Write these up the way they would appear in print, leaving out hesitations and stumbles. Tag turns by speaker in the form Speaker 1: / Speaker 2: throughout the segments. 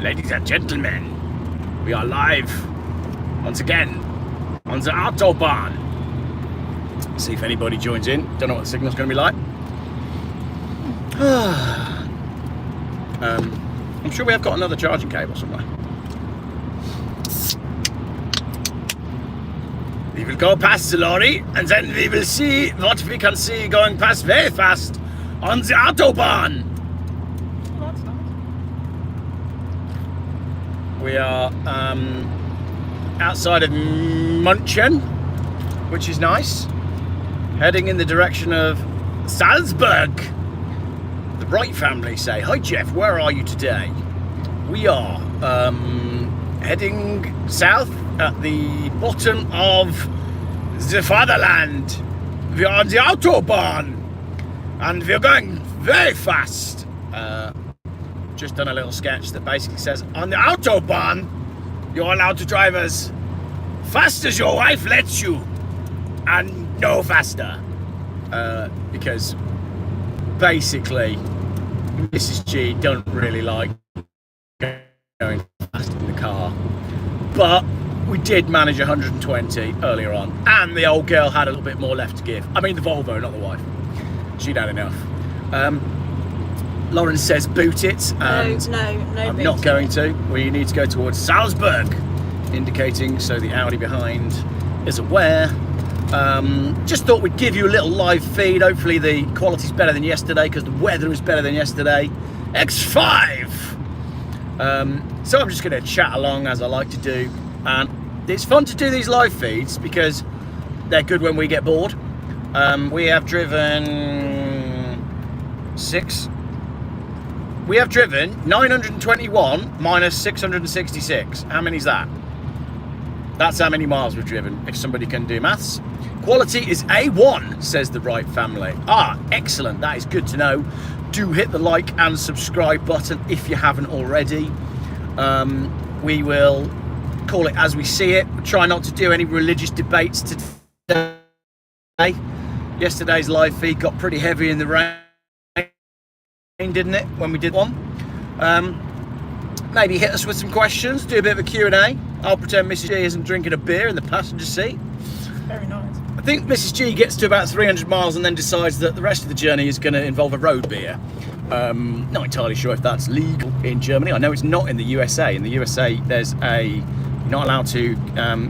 Speaker 1: Ladies and gentlemen, we are live once again on the Autobahn. See if anybody joins in. Don't know what the signal's going to be like. I'm sure we have got another charging cable somewhere. We will go past the lorry and then we will see what we can see going past very fast on the Autobahn. We are outside of München, which is nice, heading in the direction of Salzburg. The Wright family say, "Hi Geoff, where are you today?" We are heading south at the bottom of the fatherland. We are on the Autobahn and we're going very fast. Just done a little sketch that basically says, on the Autobahn, you're allowed to drive as fast as your wife lets you, and no faster. Because basically, Mrs. G don't really like going fast in the car. But we did manage 120 earlier on, and the old girl had a little bit more left to give. I mean the Volvo, not the wife. She'd had enough. Lauren says boot it, and
Speaker 2: no,
Speaker 1: I'm not going to. We need to go towards Salzburg, indicating so the Audi behind is aware. Just thought we'd give you a little live feed. Hopefully the quality's better than yesterday because the weather was better than yesterday. X5! So I'm just going to chat along as I like to do, and it's fun to do these live feeds because they're good when we get bored. We have driven 921 minus 666. How many is that? That's how many miles we've driven, if somebody can do maths. Quality is A1, says the Wright family. Ah, excellent. That is good to know. Do hit the like and subscribe button if you haven't already. We will call it as we see it. We'll try not to do any religious debates today. Yesterday's live feed got pretty heavy in the rain, didn't it, when we did one? Maybe hit us with some questions, do a bit of a Q&A. I'll pretend Mrs. G isn't drinking a beer in the passenger seat.
Speaker 2: Very nice.
Speaker 1: I think Mrs. G gets to about 300 miles and then decides that the rest of the journey is going to involve a road beer. Not entirely sure if that's legal in Germany. I know it's not in the USA. In the USA, you're not allowed to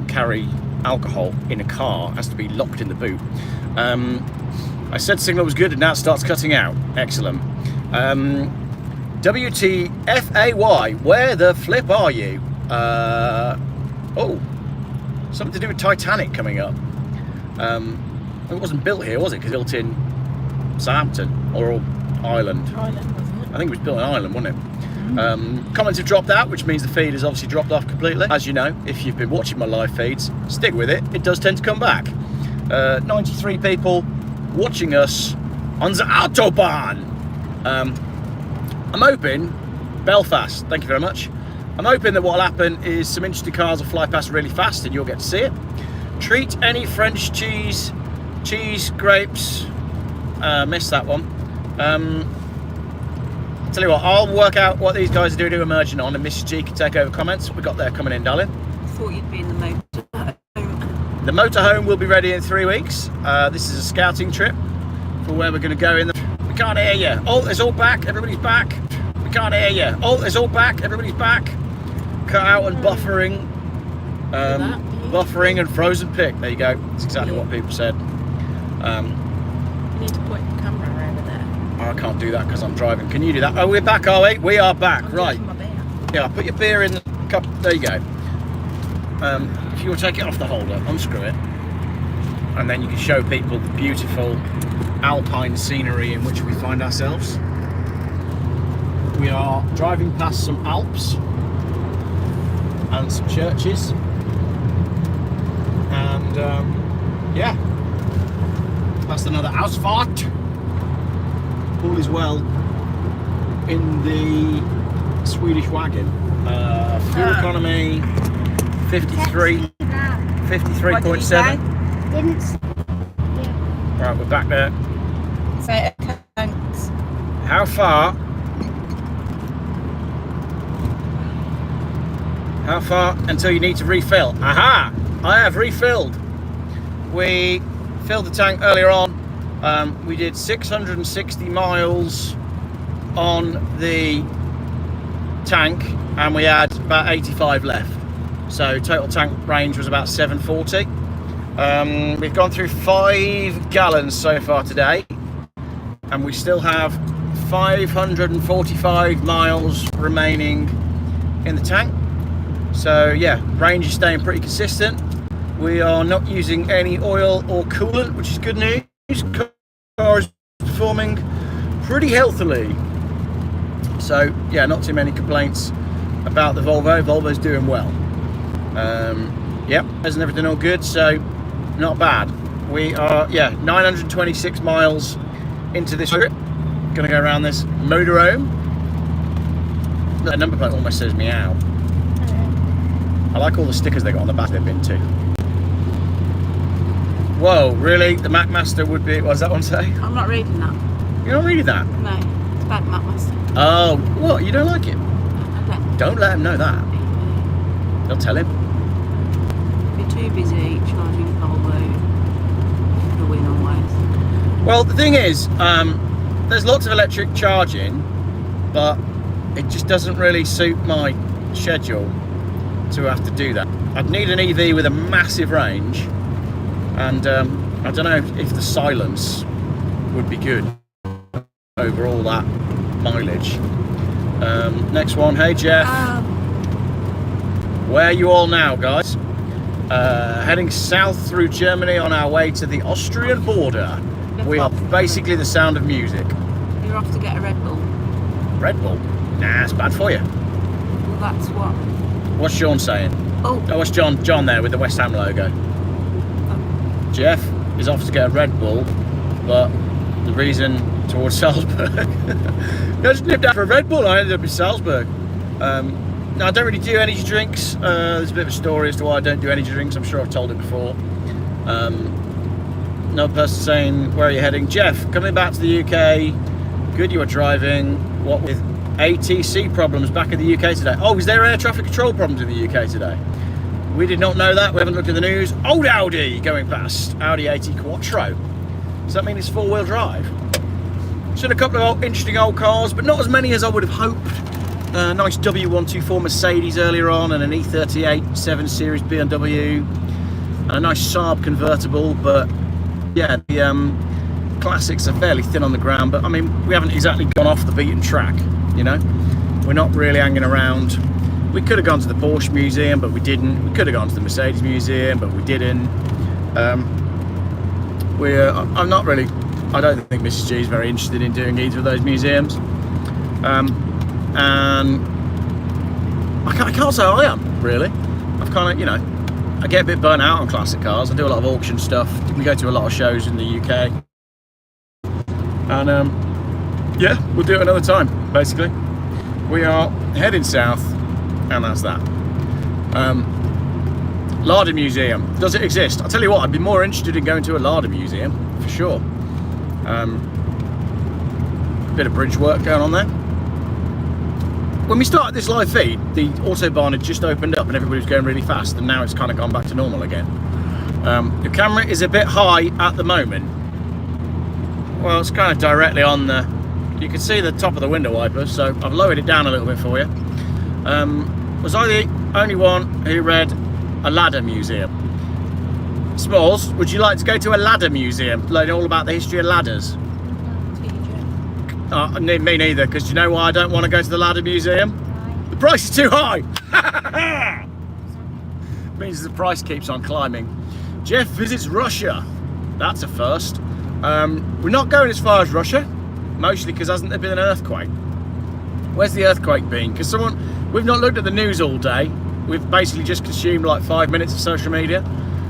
Speaker 1: carry alcohol in a car. It has to be locked in the boot. I said signal was good and now it starts cutting out. Excellent. WTFAY, where the flip are you? Oh, something to do with Titanic coming up. It wasn't built here, was it? Because built in Southampton or Ireland.
Speaker 2: Ireland, wasn't it?
Speaker 1: I think it was built in Ireland, wasn't it? Comments have dropped out, which means the feed has obviously dropped off completely. As you know, if you've been watching my live feeds, stick with it. It does tend to come back. 93 people watching us on the Autobahn. I'm hoping, Belfast, thank you very much. I'm hoping that what will happen is some interesting cars will fly past really fast and you'll get to see it. Treat any French cheese, grapes, missed that one. Tell you what, I'll work out what these guys are doing to emerging on and Mrs. G can take over comments. What we got there coming in, darling?
Speaker 2: I thought you'd be in the motorhome.
Speaker 1: The motorhome will be ready in 3 weeks. This is a scouting trip for where we're going to go in the... We can't hear you. Oh, it's all back. Everybody's back. We can't hear you. Oh, it's all back. Everybody's back. Cut out and buffering. Buffering and frozen pick. There you go. That's exactly what people said.
Speaker 2: You need to point the camera over there.
Speaker 1: I can't do that because I'm driving. Can you do that? Oh, we're back, are we? We are back. Right.
Speaker 2: My beer.
Speaker 1: Yeah, put your beer in the cup. There you go. If you want to take it off the holder, unscrew it. And then you can show people the beautiful alpine scenery in which we find ourselves. We are driving past some Alps and some churches, and yeah, past another Ausfahrt. All is well in the Swedish wagon. Fuel economy 53.7. Right, we're back there.
Speaker 2: So, thanks.
Speaker 1: How far How far until you need to refill? Aha! I have refilled. We filled the tank earlier on. We did 660 miles on the tank and we had about 85 left. So total tank range was about 740. We've gone through 5 gallons so far today and we still have 545 miles remaining in the tank. So yeah, range is staying pretty consistent. We are not using any oil or coolant, which is good news. Car is performing pretty healthily. So yeah, not too many complaints about the Volvo. Volvo's doing well. Yep, isn't everything all good? So not bad. We are 926 miles into this trip. Gonna go around this motorhome. That number plate almost says meow. I like all the stickers they got on the back they've been to. Whoa, really? The Macmaster would be, what does that one say?
Speaker 2: I'm not reading that.
Speaker 1: You're not reading that?
Speaker 2: No, it's about Macmaster.
Speaker 1: Oh, what? You don't like it?
Speaker 2: Okay.
Speaker 1: Don't let him know that. Don't tell him.
Speaker 2: You're too busy charging Volvo for win always.
Speaker 1: Well, the thing is, there's lots of electric charging, but it just doesn't really suit my schedule to have to do that. I'd need an EV with a massive range, and I don't know if the silence would be good over all that mileage. Next one. Hey Jeff, where are you all now, guys? Heading south through Germany on our way to the Austrian border. We are basically the sound of music.
Speaker 2: You're off to get a Red Bull.
Speaker 1: Red Bull? Nah, it's bad for you.
Speaker 2: Well, that's what.
Speaker 1: What's Sean saying?
Speaker 2: Oh,
Speaker 1: what's John there with the West Ham logo? Jeff is off to get a Red Bull, but the reason towards Salzburg. I just nipped out for a Red Bull. I ended up in Salzburg. Now I don't really do energy drinks. There's a bit of a story as to why I don't do energy drinks. I'm sure I've told it before. Another person saying, where are you heading? Jeff, coming back to the UK. Good, you are driving. What with ATC problems back in the UK today? Oh, is there air traffic control problems in the UK today? We did not know that. We haven't looked at the news. Old Audi going past. Audi AT Quattro. Does that mean it's 4-wheel drive? Seen a couple of interesting old cars, but not as many as I would have hoped. A nice W124 Mercedes earlier on, and an E38 7 Series BMW, and a nice Saab convertible. But yeah, the classics are fairly thin on the ground. But I mean, we haven't exactly gone off the beaten track, you know. We're not really hanging around. We could have gone to the Porsche Museum, but we didn't. We could have gone to the Mercedes Museum, but we didn't. I'm not really. I don't think Mrs. G is very interested in doing either of those museums. And I can't say I am, really. I've kind of, you know, I get a bit burnt out on classic cars. I do a lot of auction stuff. We go to a lot of shows in the UK. And yeah, we'll do it another time, basically. We are heading south, and that's that. Larder Museum, does it exist? I'll tell you what, I'd be more interested in going to a Larder Museum, for sure. Bit of bridge work going on there. When we started this live feed, the Autobahn had just opened up and everybody was going really fast, and now it's kind of gone back to normal again. The camera is a bit high at the moment. Well, it's kind of directly on the... You can see the top of the window wiper, so I've lowered it down a little bit for you. Was I the only one who read a ladder museum? Smalls, would you like to go to a ladder museum, learn all about the history of ladders? Me neither, because you know why I don't want to go to the ladder museum? The price is too high! Means the price keeps on climbing. Jeff visits Russia. That's a first. We're not going as far as Russia, mostly because hasn't there been an earthquake? Where's the earthquake been? Because we've not looked at the news all day. We've basically just consumed like 5 minutes of social media.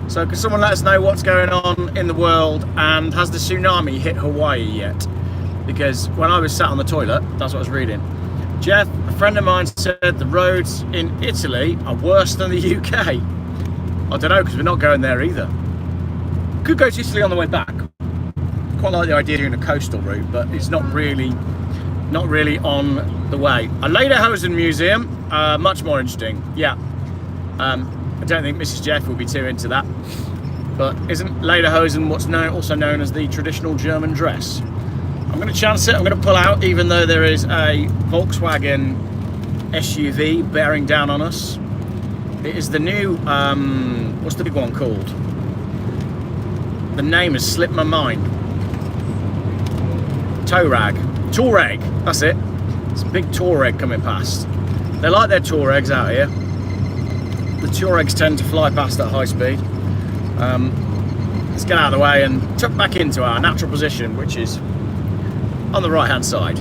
Speaker 1: So can someone let us know what's going on in the world, and has the tsunami hit Hawaii yet? Because when I was sat on the toilet, that's what I was reading. Jeff, a friend of mine said the roads in Italy are worse than the UK. I don't know, because we're not going there either. Could go to Italy on the way back. Quite like the idea of doing a coastal route, but it's not really on the way. A Lederhosen museum, much more interesting. Yeah, I don't think Mrs. Geoff will be too into that. But isn't lederhosen what's also known as the traditional German dress? I'm going to chance it. I'm going to pull out, even though there is a Volkswagen SUV bearing down on us. It is the new, what's the big one called? The name has slipped my mind. Touareg, that's it. It's a big Touareg coming past. They like their Touaregs out here. The Touaregs tend to fly past at high speed. Let's get out of the way and tuck back into our natural position, which is on the right hand side,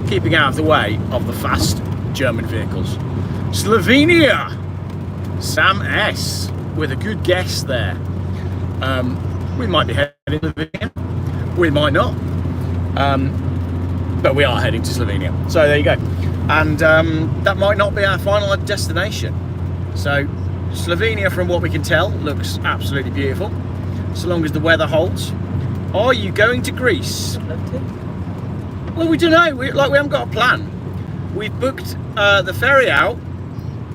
Speaker 1: keeping out of the way of the fast German vehicles. Slovenia! Sam S with a good guess there. We might be heading to Slovenia, we might not, but we are heading to Slovenia. So there you go. And that might not be our final destination. So Slovenia, from what we can tell, looks absolutely beautiful, so long as the weather holds. Are you going to Greece? Well, we don't know. We haven't got a plan. We've booked the ferry out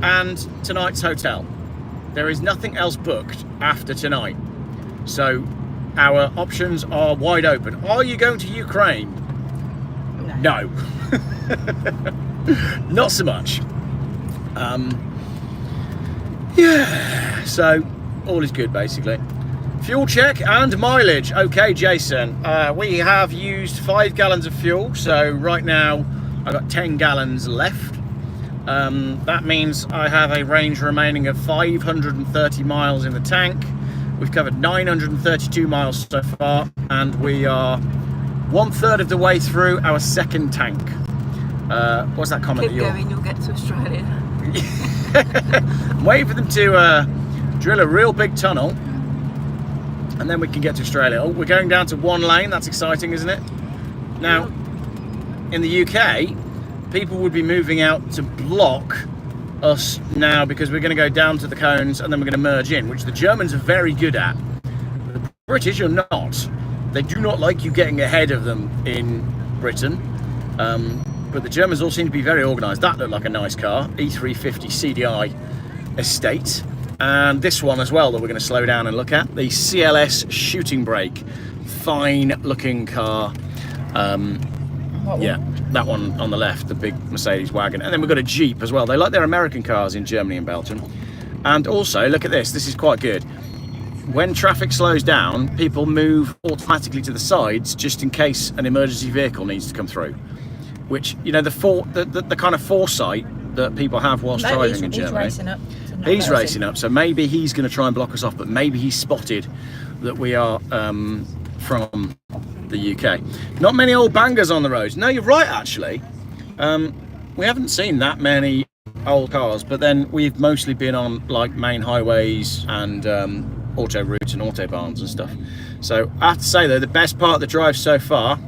Speaker 1: and tonight's hotel. There is nothing else booked after tonight, so our options are wide open. Are you going to Ukraine? No. Not so much. Yeah, so all is good basically. Fuel check and mileage. Okay, Jason, we have used 5 gallons of fuel, so right now I've got 10 gallons left. That means I have a range remaining of 530 miles in the tank. We've covered 932 miles so far, and we are 1/3 of the way through our second tank. What's that comment?
Speaker 2: Keep going, you'll get to Australia.
Speaker 1: I'm waiting for them to drill a real big tunnel, and then we can get to Australia. Oh, we're going down to 1 lane. That's exciting, isn't it? Now, in the UK, people would be moving out to block us now, because we're going to go down to the cones and then we're going to merge in, which the Germans are very good at. The British are not. They do not like you getting ahead of them in Britain. But the Germans all seem to be very organised. That looked like a nice car, E350 CDI estate. And this one as well that we're going to slow down and look at, the CLS shooting brake. Fine looking car. Yeah, that one on the left, the big Mercedes wagon. And then we've got a Jeep as well. They like their American cars in Germany and Belgium. And also, look at this, this is quite good. When traffic slows down, people move automatically to the sides just in case an emergency vehicle needs to come through. Which, you know, the kind of foresight that people have whilst driving in Germany.
Speaker 2: He's racing up.
Speaker 1: He's racing up, so maybe he's going to try and block us off, but maybe he's spotted that we are from the UK. Not many old bangers on the roads. No, you're right, actually. We haven't seen that many old cars, but then we've mostly been on like main highways and auto routes and autobahns and stuff. So I have to say though, the best part of the drive so far,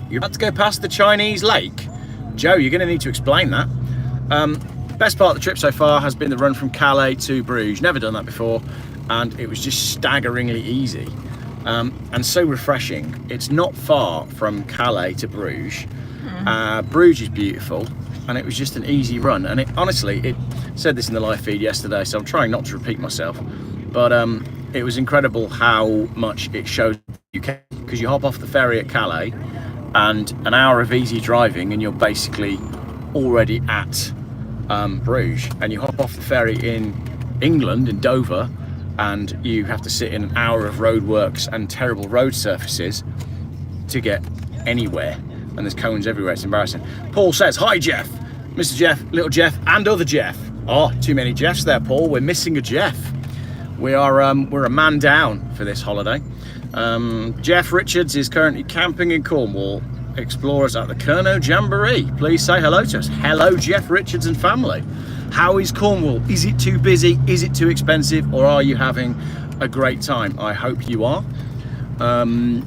Speaker 1: you're about to go past the Chinese lake. Joe, you're going to need to explain that. Best part of the trip so far has been the run from Calais to Bruges. Never done that before, and it was just staggeringly easy and so refreshing. It's not far from Calais to Bruges. Bruges is beautiful, and it was just an easy run. And it honestly, it said this in the live feed yesterday, so I'm trying not to repeat myself, but it was incredible how much it shows the UK, because you hop off the ferry at Calais and an hour of easy driving and you're basically already at Bruges, and you hop off the ferry in England, in Dover, and you have to sit in an hour of roadworks and terrible road surfaces to get anywhere, and there's cones everywhere. It's embarrassing. Paul says, hi Geoff, Mr. Geoff, little Geoff, and other Geoff. Oh, too many Geoffs there, Paul. We're missing a Geoff. We're a man down for this holiday. Geoff Richards is currently camping in Cornwall. Explorers at the Kerno Jamboree. Please say hello to us. Hello, Geoff Richards and family. How is Cornwall? Is it too busy? Is it too expensive? Or are you having a great time? I hope you are.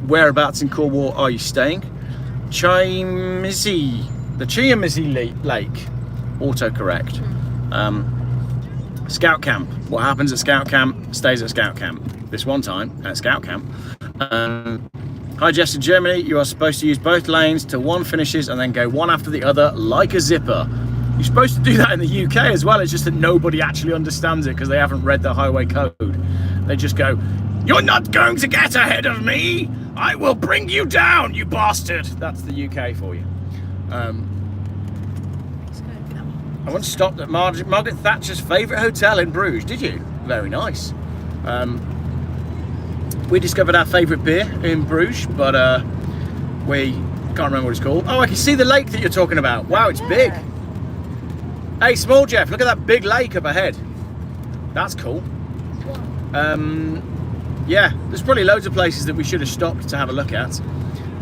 Speaker 1: Whereabouts in Cornwall are you staying? Chiamizi, the Chiamizi Lake. Autocorrect. Scout camp. What happens at Scout camp stays at Scout camp. This one time at Scout camp. Hi Jess, in Germany you are supposed to use both lanes till one finishes and then go one after the other like a zipper. You're supposed to do that in the UK as well. It's just that nobody actually understands it because they haven't read the highway code. They just go, "You're not going to get ahead of me. I will bring you down, you bastard." That's the UK for you. I once stopped at Margaret Thatcher's favourite hotel in Bruges. Did you? Very nice. We discovered our favourite beer in Bruges, but we can't remember what it's called. Oh, I can see the lake that you're talking about. Wow, it's big. Hey, small Geoff, look at that big lake up ahead. That's cool. Yeah, there's probably loads of places that we should have stopped to have a look at.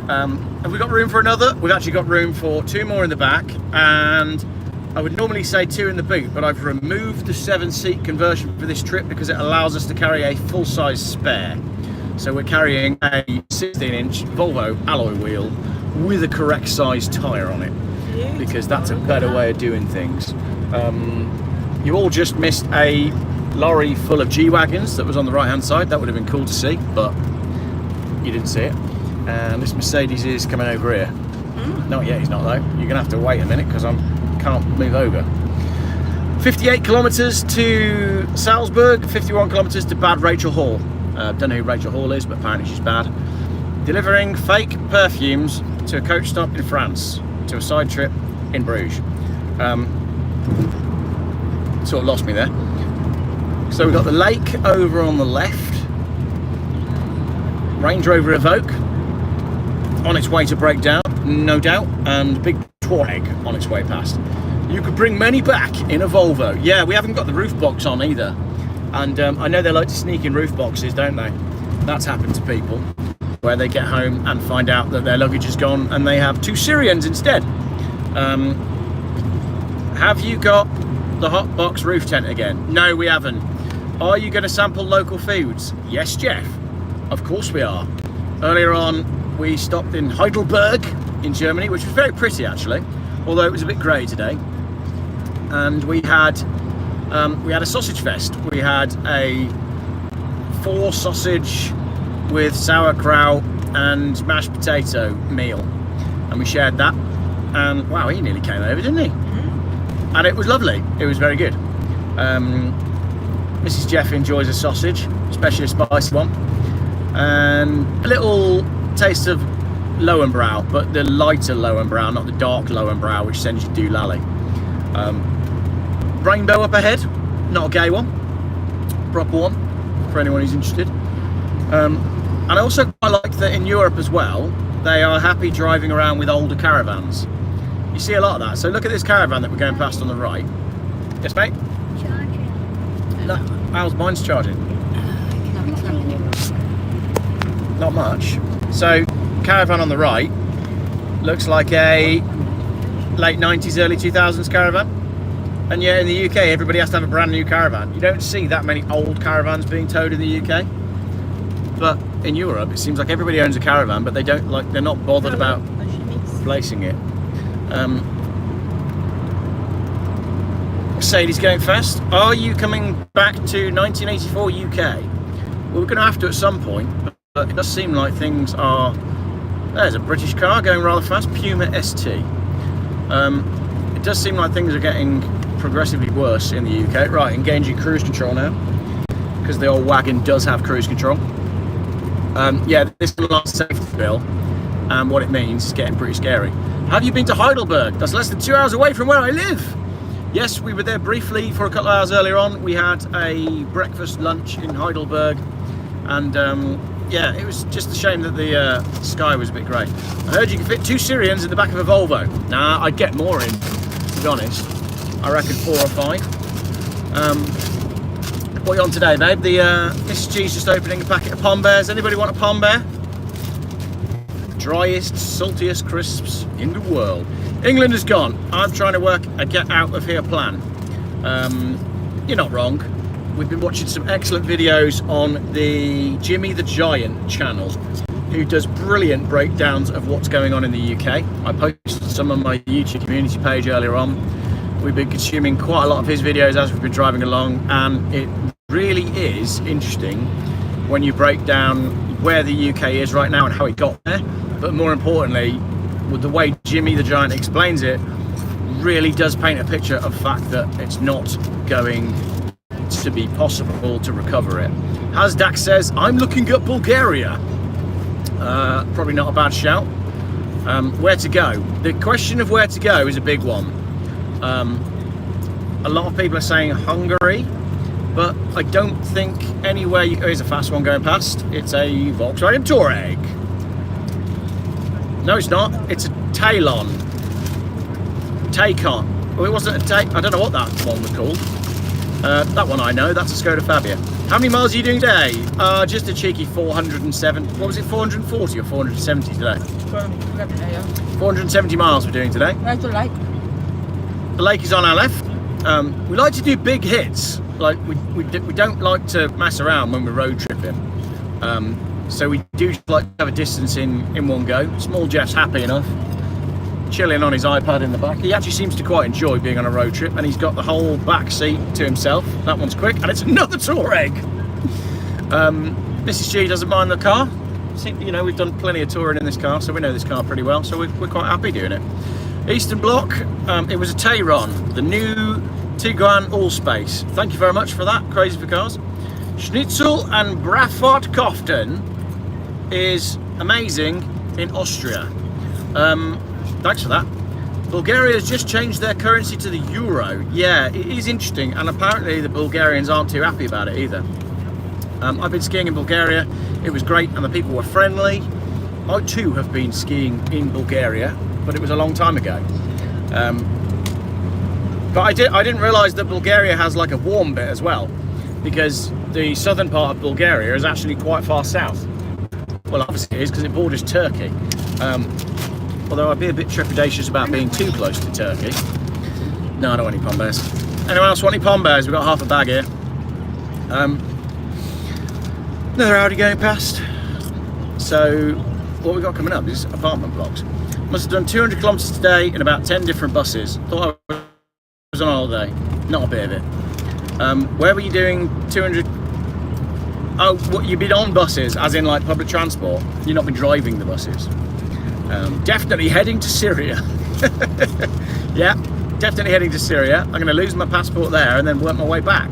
Speaker 1: Have we got room for another? We've actually got room for 2 more in the back, and I would normally say 2 in the boot, but I've removed the 7-seat conversion for this trip because it allows us to carry a full-size spare. So we're carrying a 16-inch Volvo alloy wheel with a correct size tyre on it, because that's a better way of doing things. You all just missed a lorry full of G-Wagons that was on the right-hand side. That would have been cool to see, but you didn't see it. And this Mercedes is coming over here. Not yet, he's not though. You're gonna have to wait a minute because I can't move over. 58 kilometres to Salzburg, 51 kilometres to Bad Rachel Hall. Don't know who Rachel Hall is, but apparently she's bad. Delivering fake perfumes to a coach stop in France, to a side trip in Bruges. Sort of lost me there. So we've got the lake over on the left. Range Rover Evoque on its way to break down, no doubt, and big Touareg on its way past. You could bring many back in a Volvo. Yeah, we haven't got the roof box on either. And I know they like to sneak in roof boxes, don't they? That's happened to people, where they get home and find out that their luggage is gone and they have 2 Syrians instead. Have you got the hot box roof tent again? No, we haven't. Are you going to sample local foods? Yes, Geoff. Of course we are. Earlier on, we stopped in Heidelberg in Germany, which was very pretty actually, although it was a bit grey today. And we had a sausage fest. We had a 4 sausage with sauerkraut and mashed potato meal, and we shared that. And wow, he nearly came over, didn't he? And it was lovely. It was very good. Mrs. Geoff enjoys a sausage, especially a spicy one, and a little taste of Lowenbrow, but the lighter Lowenbrow, not the dark Lowenbrow, which sends you doolally. Rainbow up ahead, not a gay one, proper one for anyone who's interested. And I also quite like that in Europe as well, they are happy driving around with older caravans. You see a lot of that. So look at this caravan that we're going past on the right. Yes, mate?
Speaker 3: Charging.
Speaker 1: No, how's mine's charging? Not much. So caravan on the right looks like a late 90s, early 2000s caravan. And yeah, in the UK, everybody has to have a brand new caravan. You don't see that many old caravans being towed in the UK. But in Europe, it seems like everybody owns a caravan, but they're not bothered about placing it. Mercedes going fast. Are you coming back to 1984 UK? Well, we're going to have to at some point, but it does seem like things are... There's a British car going rather fast, Puma ST. It does seem like things are getting progressively worse in the UK. Right, engaging cruise control now, because the old wagon does have cruise control. Yeah, this is the last safety bill, and what it means is getting pretty scary. Have you been to Heidelberg? That's less than 2 hours away from where I live. Yes, we were there briefly for a couple of hours earlier on. We had a breakfast lunch in Heidelberg, and yeah, it was just a shame that the sky was a bit grey. I heard you can fit 2 Syrians in the back of a Volvo. Nah, I'd get more in, to be honest. I reckon 4 or 5. What are you on today, babe? The Mrs. G's just opening a packet of Pom Bears. Anybody want a Pom Bear? Driest, saltiest crisps in the world. England is gone. I'm trying to work a get out of here plan. You're not wrong. We've been watching some excellent videos on the Jimmy the Giant channel, who does brilliant breakdowns of what's going on in the UK. I posted some on my YouTube community page earlier on. We've been consuming quite a lot of his videos as we've been driving along, and it really is interesting when you break down where the UK is right now and how it got there, but more importantly, with the way Jimmy the Giant explains it, really does paint a picture of the fact that it's not going to be possible to recover it. Hasdak says, I'm looking at Bulgaria. Probably not a bad shout. Where to go? The question of where to go is a big one. A lot of people are saying Hungary, but I don't think anywhere you... Oh, here's a fast one going past. It's a Volkswagen Touareg. No, it's not. It's a Talon. Taycan. Well, it wasn't a Tay... I don't know what that one was called. That one I know. That's a Skoda Fabia. How many miles are you doing today? Just a cheeky 407. What was it? 440 or 470 today? 470 miles we're doing today.
Speaker 2: Where's the lake?
Speaker 1: The lake is on our left. We like to do big hits. Like we don't like to mess around when we're road tripping. So we do like to have a distance in one go. Small Geoff's happy enough, chilling on his iPad in the back. He actually seems to quite enjoy being on a road trip, and he's got the whole back seat to himself. That one's quick, and it's another Touareg. Mrs. G doesn't mind the car. You know, we've done plenty of touring in this car, so we know this car pretty well, so we're quite happy doing it. Eastern Bloc, it was a Tayron, the new Tiguan Allspace. Thank you very much for that, Crazy for Cars. Schnitzel and Brafort Koften is amazing in Austria. Thanks for that. Bulgaria has just changed their currency to the euro. Yeah, it is interesting, and apparently the Bulgarians aren't too happy about it either. I've been skiing in Bulgaria. It was great, and the people were friendly. I too have been skiing in Bulgaria, but it was a long time ago. But I didn't realise that Bulgaria has like a warm bit as well, because the southern part of Bulgaria is actually quite far south. Well, obviously it is, because it borders Turkey. Although I'd be a bit trepidatious about being too close to Turkey. No, I don't want any pom bears. Anyone else want any pom bears? We've got half a bag here. Another Audi going past. So what we've got coming up is apartment blocks. Must have done 200 kilometres today in about 10 different buses. Thought I was on holiday. Not a bit of it. Where were you doing 200? Oh, what, you've been on buses, as in like public transport. You've not been driving the buses. Definitely heading to Syria. Yeah, definitely heading to Syria. I'm going to lose my passport there and then work my way back.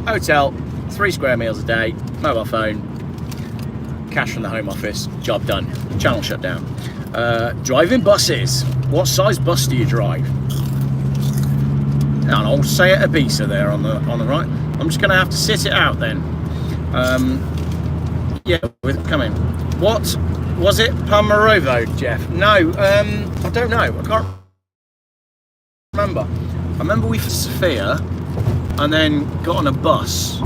Speaker 1: Hotel, 3 square meals a day, mobile phone, cash from the Home Office, job done, channel shut down. Driving buses. What size bus do you drive? And I'll say it Ibiza there on the right. I'm just going to have to sit it out then. Yeah, with coming. What was it? Palmarovo, Geoff? No, I don't know. I can't remember. I remember we flew to Sofia and then got on a bus,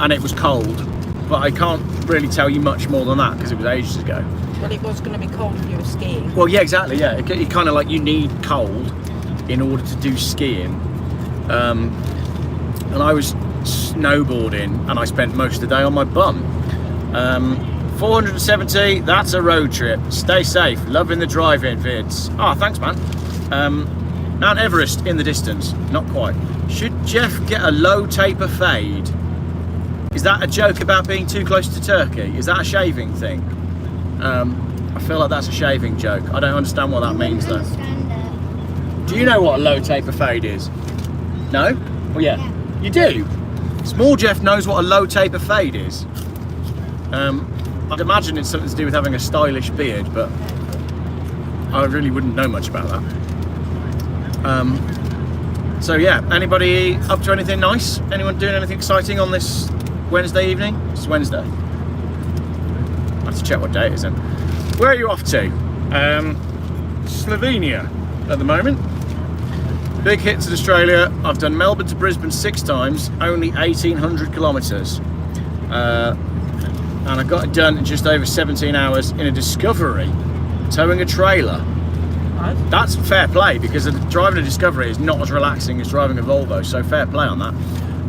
Speaker 1: and it was cold. But I can't really tell you much more than that because it was ages ago.
Speaker 2: Well, it was going to be cold if you were skiing.
Speaker 1: Well, yeah, exactly. Yeah, it kind of like you need cold in order to do skiing. And I was snowboarding, and I spent most of the day on my bum. 470, that's a road trip. Stay safe. Loving the drive-in vids. Ah, thanks, man. Mount Everest in the distance. Not quite. Should Geoff get a low taper fade? Is that a joke about being too close to Turkey? Is that a shaving thing? I feel like that's a shaving joke. I don't understand what that means though. Do you know what a low taper fade is? No? Well, yeah. You do? Small Geoff knows what a low taper fade is. I'd imagine it's something to do with having a stylish beard, but I really wouldn't know much about that. So yeah, anybody up to anything nice? Anyone doing anything exciting on this Wednesday evening? It's Wednesday. I have to check what day it is then. Where are you off to? Slovenia at the moment. Big hits in Australia. I've done Melbourne to Brisbane 6 times, only 1,800 kilometres. And I got it done in just over 17 hours in a Discovery, towing a trailer.
Speaker 2: Right.
Speaker 1: That's fair play, because driving a Discovery is not as relaxing as driving a Volvo, so fair play on that.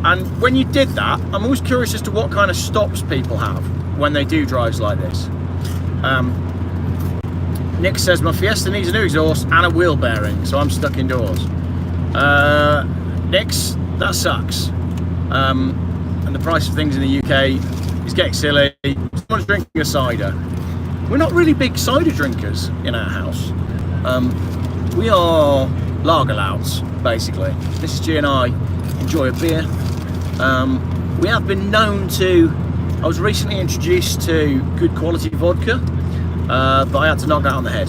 Speaker 1: And when you did that, I'm always curious as to what kind of stops people have when they do drives like this. Nick says, my Fiesta needs a new exhaust and a wheel bearing, so I'm stuck indoors. Nick's, that sucks. And the price of things in the UK is getting silly. Someone's drinking a cider. We're not really big cider drinkers in our house. We are lager louds, basically. Mrs. G and I enjoy a beer. We have been known to. I was recently introduced to good quality vodka, but I had to knock that on the head.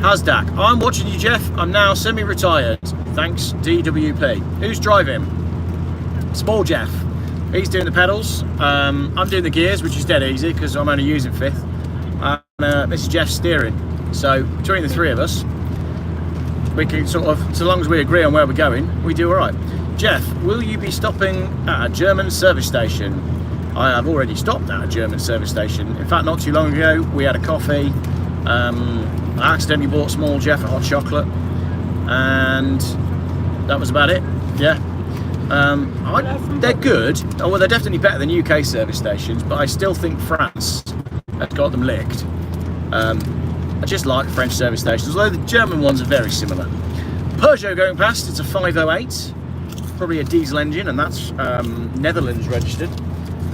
Speaker 1: How's Dak? I'm watching you, Geoff. I'm now semi-retired. Thanks, DWP. Who's driving? Small Geoff. He's doing the pedals. I'm doing the gears, which is dead easy because I'm only using fifth. This is Geoff's steering. So between the three of us, we can sort of, so long as we agree on where we're going, we do all right. Geoff, will you be stopping at a German service station? I have already stopped at a German service station. In fact, not too long ago, we had a coffee. I accidentally bought small Geoff a hot chocolate, and that was about it. Yeah. They're good. Oh, well, they're definitely better than UK service stations, but I still think France has got them licked. I just like French service stations, although the German ones are very similar. Peugeot going past, it's a 508, probably a diesel engine, and that's Netherlands registered.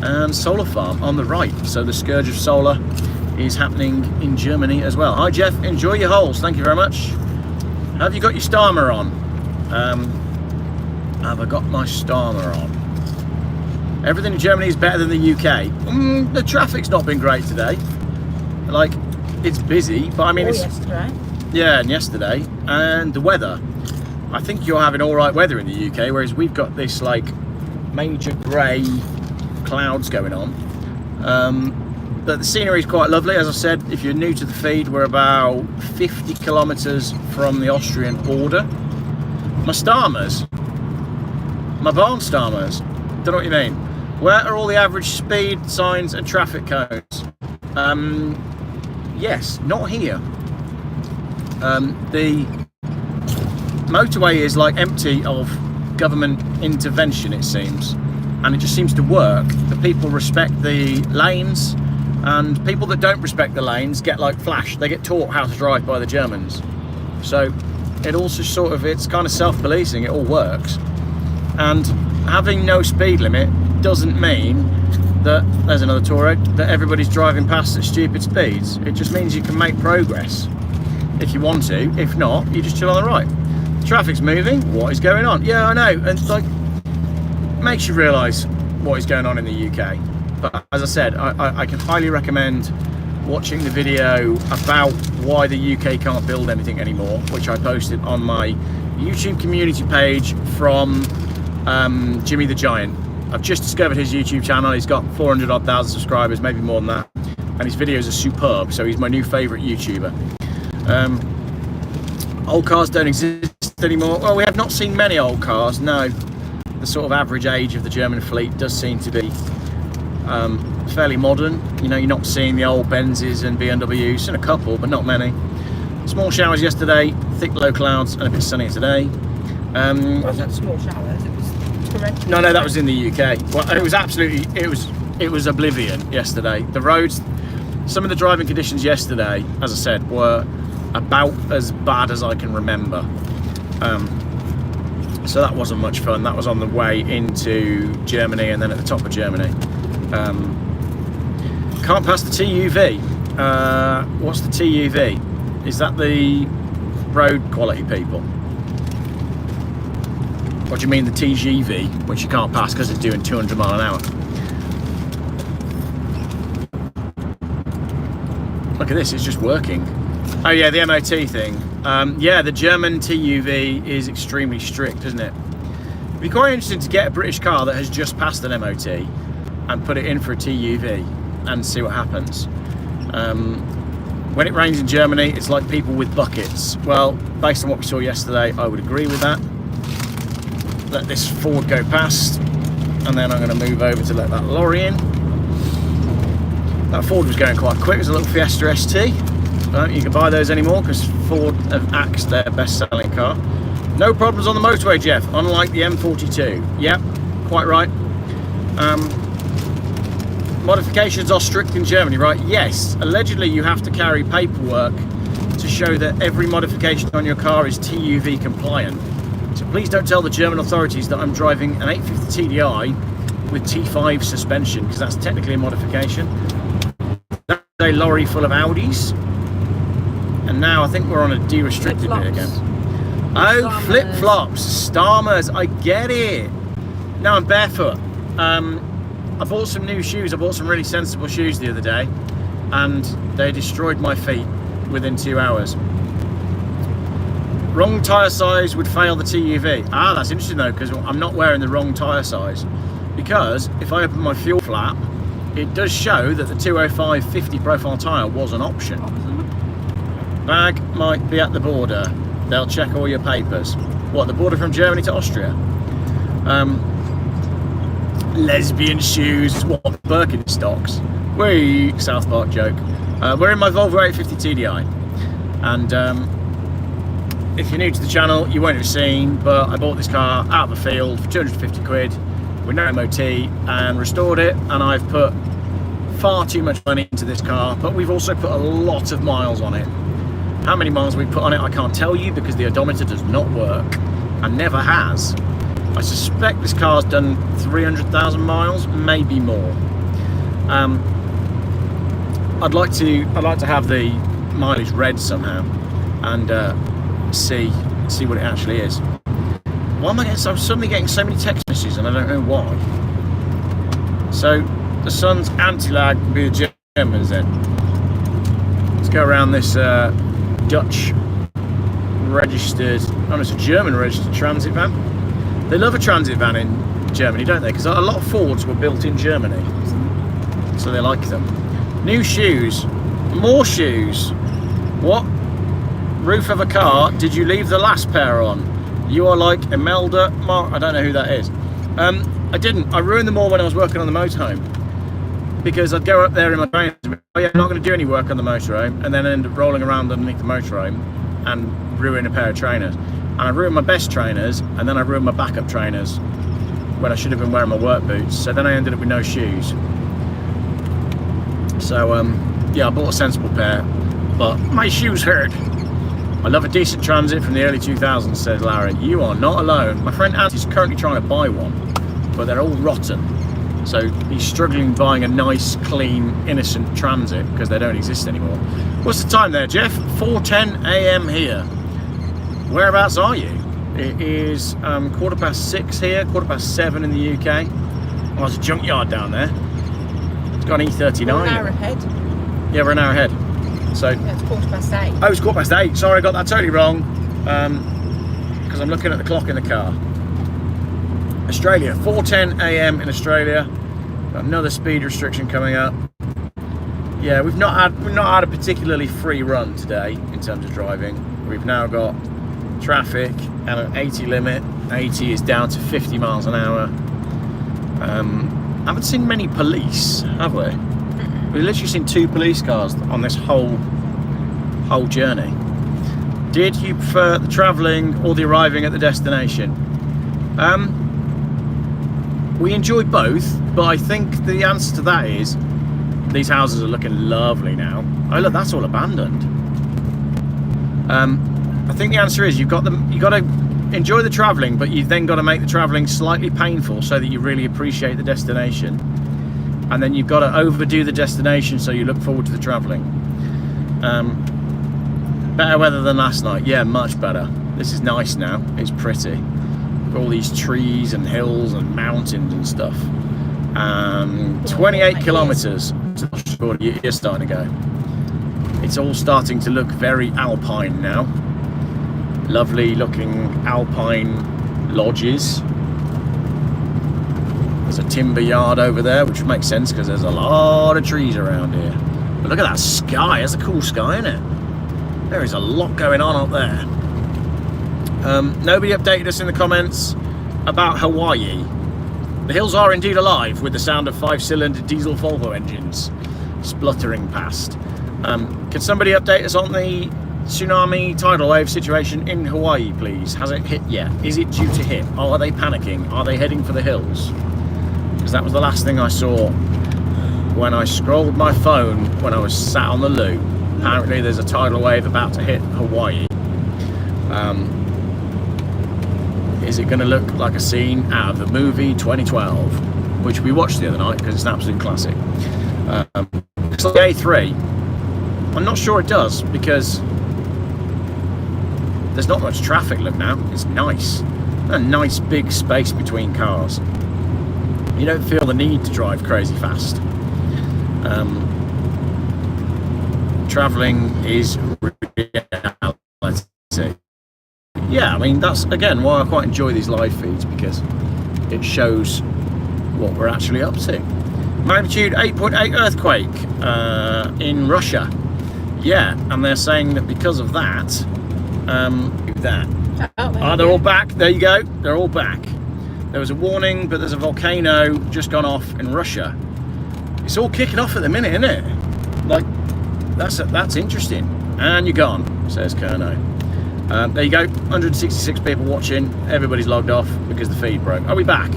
Speaker 1: And solar farm on the right, so the scourge of solar is happening in Germany as well. Hi Geoff, enjoy your holes, thank you very much. Have you got your Starmer on? Have I got my Starmer on? Everything in Germany is better than the UK. The traffic's not been great today. Like, it's busy, but I mean, it's
Speaker 2: yesterday.
Speaker 1: Yeah, and yesterday, and the weather. I think you're having all right weather in the UK, whereas we've got this like major grey clouds going on. But the scenery is quite lovely. As I said, if you're new to the feed, we're about 50 kilometres from the Austrian border. My Starmers, my barn Starmers, don't know what you mean. Where are all the average speed signs and traffic cones? Yes, not here. The motorway is like empty of government intervention, it seems, and it just seems to work. The people respect the lanes, and people that don't respect the lanes get like flashed. They get taught how to drive by the Germans. So it also sort of, it's kind of self-policing. It all works. And having no speed limit doesn't mean that, there's another Touareg, that everybody's driving past at stupid speeds. It just means you can make progress if you want to. If not, you just chill on the right. Traffic's moving. What is going on? Yeah, I know. And like, makes you realise what is going on in the UK. But as I said, I can highly recommend watching the video about why the UK can't build anything anymore, which I posted on my YouTube community page from Jimmy the Giant. I've just discovered his YouTube channel. He's got 400 odd thousand subscribers, maybe more than that, and his videos are superb, so he's my new favourite YouTuber. Old cars don't exist anymore. Well, we have not seen many old cars, no. The sort of average age of the German fleet does seem to be fairly modern. You know, you're not seeing the old Benzes and BMWs, seen a couple, but not many. Small showers yesterday, thick low clouds, and a bit sunnier today.
Speaker 2: It wasn't small showers, it was torrential.
Speaker 1: No, that was in the UK. Well, it was absolutely, it was oblivion yesterday. The roads, some of the driving conditions yesterday, as I said, were about as bad as I can remember. So that wasn't much fun. That was on the way into Germany and then at the top of Germany. Can't pass the TUV. What's the TUV? Is that the road quality people? What do you mean the TGV, which you can't pass because it's doing 200 mile an hour? Look at this, it's just working. Oh yeah, the MOT thing. Yeah, the German TUV is extremely strict, isn't it? It'd be quite interesting to get a British car that has just passed an MOT and put it in for a TUV and see what happens. When it rains in Germany, it's like people with buckets. Well, based on what we saw yesterday, I would agree with that. Let this Ford go past, and then I'm going to move over to let that lorry in. That Ford was going quite quick. It was a little Fiesta ST. You can buy those anymore because Ford have axed their best-selling car. No problems on the motorway, Geoff, unlike the M42. Yep, quite right. Modifications are strict in Germany, right? Yes, allegedly you have to carry paperwork to show that every modification on your car is TUV compliant. So please don't tell the German authorities that I'm driving an 850 TDI with T5 suspension, because that's technically a modification. That's a lorry full of Audis. And now I think we're on a de-restricted bit again. Oh, flip-flops, Starmers, I get it. Now I'm barefoot. I bought some new shoes. I bought some really sensible shoes the other day, and they destroyed my feet within 2 hours. Wrong tyre size would fail the TUV. Ah, that's interesting though, because I'm not wearing the wrong tyre size. Because if I open my fuel flap, it does show that the 205/50 profile tyre was an option. Bag might be at the border. They'll check all your papers. What, the border from Germany to Austria? Lesbian shoes, what, Birkenstocks? Wee, South Park joke. We're in my Volvo 850 TDI. And if you're new to the channel, you won't have seen, but I bought this car out of the field for 250 quid with no MOT and restored it, and I've put far too much money into this car, but we've also put a lot of miles on it. How many miles we put on it I can't tell you because the odometer does not work and never has. I suspect this car's done 300,000 miles, maybe more. I'd like to have the mileage read somehow and see what it actually is. Why am I getting? I'm suddenly getting so many text messages and I don't know why. So the sun's anti-lag can be the Germans then. Let's go around this Dutch registered, oh, it's a German registered transit van. They love a transit van in Germany, don't they? Because a lot of Fords were built in Germany, so they like them. New shoes, more shoes. What roof of a car did you leave the last pair on? You are like Imelda Mark. I don't know who that is. I didn't. I ruined them all when I was working on the motorhome, because I'd go up there in my trainers and be, oh yeah, I'm not going to do any work on the motorhome, and then end up rolling around underneath the motorhome and ruin a pair of trainers. And I ruined my best trainers, and then I ruined my backup trainers when I should have been wearing my work boots. So then I ended up with no shoes. So yeah, I bought a sensible pair, but my shoes hurt. I love a decent transit from the early 2000s, says Larry. You are not alone. My friend Ant is currently trying to buy one, but they're all rotten. So he's struggling buying a nice, clean, innocent transit because they don't exist anymore. What's the time there, Jeff? 4:10 a.m. here. Whereabouts are you? It is 6:15 here, 7:15 in the UK. Oh, there's a junkyard down there. It's got an E39.
Speaker 2: We're an hour ahead.
Speaker 1: Yeah, we're an hour ahead. So
Speaker 2: yeah, it's 8:15.
Speaker 1: Oh, it's 8:15. Sorry, I got that totally wrong. Because I'm looking at the clock in the car. Australia, 4:10 a.m. in Australia. Got another speed restriction coming up. Yeah, we've not had a particularly free run today in terms of driving. We've now got traffic and an 80 limit. 80 is down to 50 miles an hour. Haven't seen many police, have we? We've literally seen 2 police cars on this whole journey. Did you prefer the travelling or the arriving at the destination? We enjoy both, but I think the answer to that is these houses are looking lovely now. Oh look, that's all abandoned. I think the answer is you've got to enjoy the travelling, but you've then got to make the travelling slightly painful so that you really appreciate the destination. And then you've got to overdo the destination so you look forward to the travelling. Better weather than last night. Yeah, much better. This is nice now. It's pretty. Got all these trees and hills and mountains and stuff. 28 kilometres. You're starting to go. It's all starting to look very alpine now. Lovely looking alpine lodges. There's a timber yard over there, which makes sense because there's a lot of trees around here. But look at that sky. That's a cool sky, isn't it? There is a lot going on up there. Nobody updated us in the comments about Hawaii. The hills are indeed alive with the sound of 5-cylinder diesel Volvo engines spluttering past. Can somebody update us on the tsunami tidal wave situation in Hawaii, please? Has it hit yet? Is it due to hit? Are they panicking? Are they heading for the hills? Because that was the last thing I saw when I scrolled my phone when I was sat on the loo. Apparently there's a tidal wave about to hit Hawaii. Is it going to look like a scene out of the movie 2012, which we watched the other night because it's an absolute classic? Looks like A3. I'm not sure it does, because there's not much traffic. Look now, it's nice. A nice big space between cars. You don't feel the need to drive crazy fast. Travelling is reality. Yeah, I mean, that's again why I quite enjoy these live feeds, because it shows what we're actually up to. Magnitude 8.8 earthquake in Russia. Yeah, and they're saying that because of that, they're all back. There you go. They're all back. There was a warning, but there's a volcano just gone off in Russia. It's all kicking off at the minute, isn't it? Like, that's interesting. And you're gone, says Kerno. There you go. 166 people watching. Everybody's logged off because the feed broke. Are we back?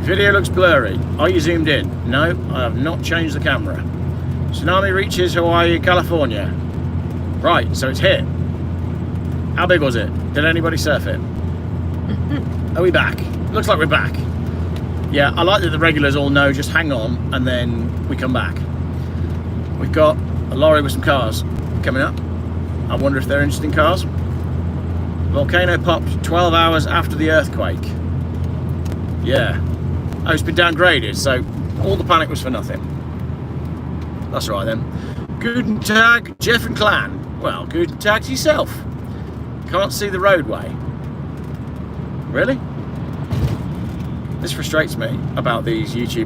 Speaker 1: Video looks blurry. Are you zoomed in? No, I have not changed the camera. Tsunami reaches Hawaii, California. Right, so it's hit. How big was it? Did anybody surf it? Are we back? Looks like we're back. Yeah, I like that the regulars all know, just hang on, and then we come back. We've got a lorry with some cars coming up. I wonder if they're interesting cars. Volcano popped 12 hours after the earthquake. Yeah. Oh, it's been downgraded, so all the panic was for nothing. That's right then. Guten Tag, Geoff and Clan. Well, guten Tag to yourself. Can't see the roadway. Really? This frustrates me about these YouTube